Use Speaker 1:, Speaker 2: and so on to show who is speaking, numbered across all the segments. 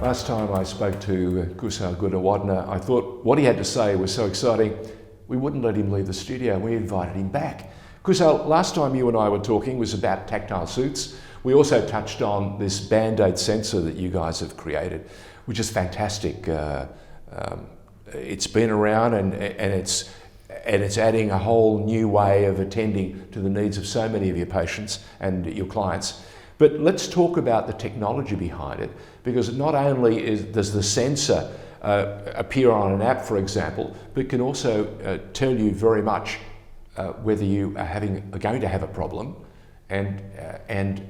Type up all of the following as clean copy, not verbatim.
Speaker 1: Last time I spoke to Kusal Goonewardena, I thought what he had to say was so exciting, we wouldn't let him leave the studio. We invited him back. Kusal, last time you and I were talking was about tactile suits. We also touched on this Band-Aid sensor that you guys have created, which is fantastic. It's been around and it's adding a whole new way of attending to the needs of so many of your patients and your clients. But let's talk about the technology behind it, because not only does the sensor appear on an app, for example, but can also tell you very much whether you are going to have a problem and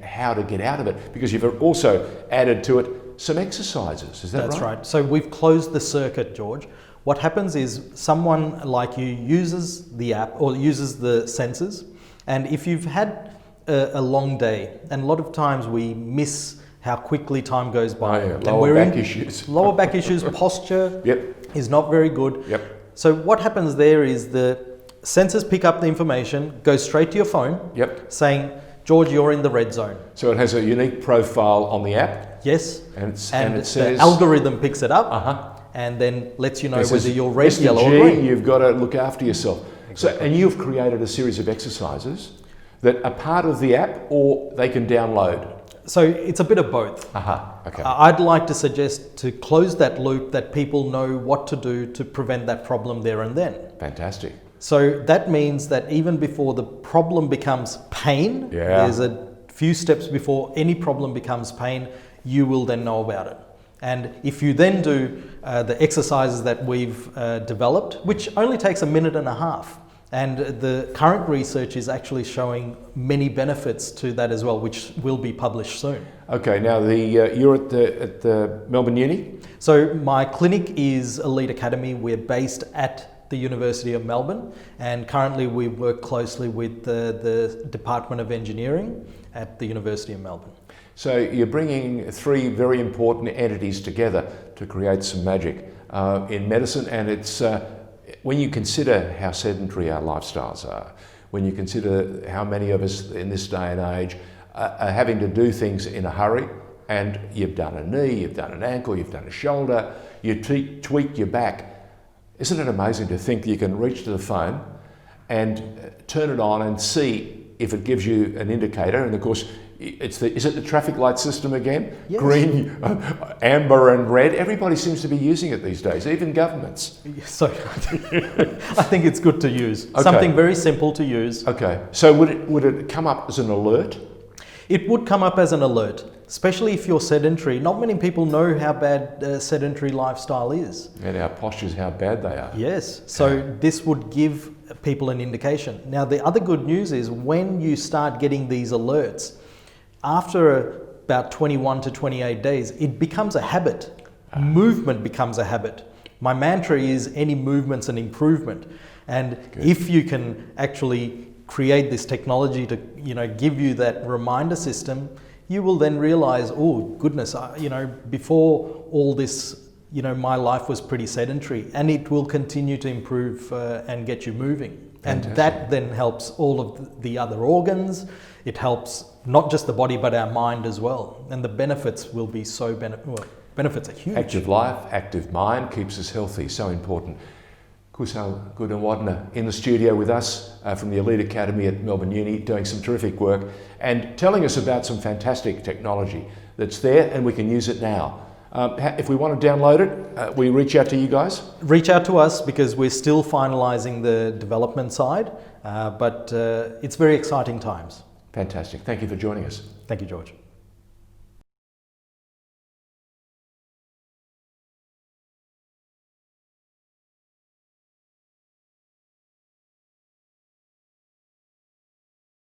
Speaker 1: how to get out of it, because you've also added to it some exercises. Is that right?
Speaker 2: That's right. So we've closed the circuit, George. What happens is someone like you uses the app or uses the sensors, and if you've had a long day, and a lot of times we miss how quickly time goes by.
Speaker 1: Oh, yeah. Lower back issues.
Speaker 2: Lower back issues, posture is not very good.
Speaker 1: Yep.
Speaker 2: So what happens there is the sensors pick up the information, go straight to your phone, saying, George, you're in the red zone.
Speaker 1: So it has a unique profile on the app?
Speaker 2: Yes.
Speaker 1: And it says...
Speaker 2: the algorithm picks it up and then lets you know whether you're red, yellow or green.
Speaker 1: You've got to look after yourself. Exactly. So, and you've created a series of exercises that are part of the app, or they can download?
Speaker 2: So it's a bit of both.
Speaker 1: Okay.
Speaker 2: I'd like to suggest to close that loop, that people know what to do to prevent that problem there and then.
Speaker 1: Fantastic.
Speaker 2: So that means that even before the problem becomes pain, there's a few steps before any problem becomes pain, you will then know about it. And if you then do the exercises that we've developed, which only takes a minute and a half, and the current research is actually showing many benefits to that as well, which will be published soon.
Speaker 1: Okay, now you're at the Melbourne Uni?
Speaker 2: So my clinic is Elite Academy. We're based at the University of Melbourne, and currently we work closely with the Department of Engineering at the University of Melbourne.
Speaker 1: So you're bringing three very important entities together to create some magic in medicine, and it's when you consider how sedentary our lifestyles are, when you consider how many of us in this day and age are having to do things in a hurry, and you've done a knee, you've done an ankle, you've done a shoulder, you tweaked your back. Isn't it amazing to think that you can reach to the phone and turn it on and see if it gives you an indicator? And of course, is it the traffic light system again?
Speaker 2: Yes.
Speaker 1: Green, amber and red. Everybody seems to be using it these days, even governments.
Speaker 2: So I think it's good to use. Okay. Something very simple to use.
Speaker 1: Okay. So would it come up as an alert?
Speaker 2: It would come up as an alert, especially if you're sedentary. Not many people know how bad sedentary lifestyle is.
Speaker 1: And our postures, how bad they are.
Speaker 2: Yes. So this would give people an indication. Now, the other good news is when you start getting these alerts, after about 21 to 28 days, it becomes a habit. Movement becomes a habit. My mantra is any movement's an improvement. And if you can actually create this technology to, give you that reminder system, you will then realize, oh goodness, before all this, my life was pretty sedentary, and it will continue to improve and get you moving. Fantastic. And that then helps all of the other organs. It helps not just the body, but our mind as well. And the benefits will be so benefits are huge.
Speaker 1: Active life, active mind keeps us healthy, so important. Kusal Goonewardena in the studio with us from the Elite Academy at Melbourne Uni, doing some terrific work and telling us about some fantastic technology that's there and we can use it now. If we want to download it, we reach out to you guys?
Speaker 2: Reach out to us because we're still finalising the development side, but it's very exciting times.
Speaker 1: Fantastic. Thank you for joining us.
Speaker 2: Thank you, George.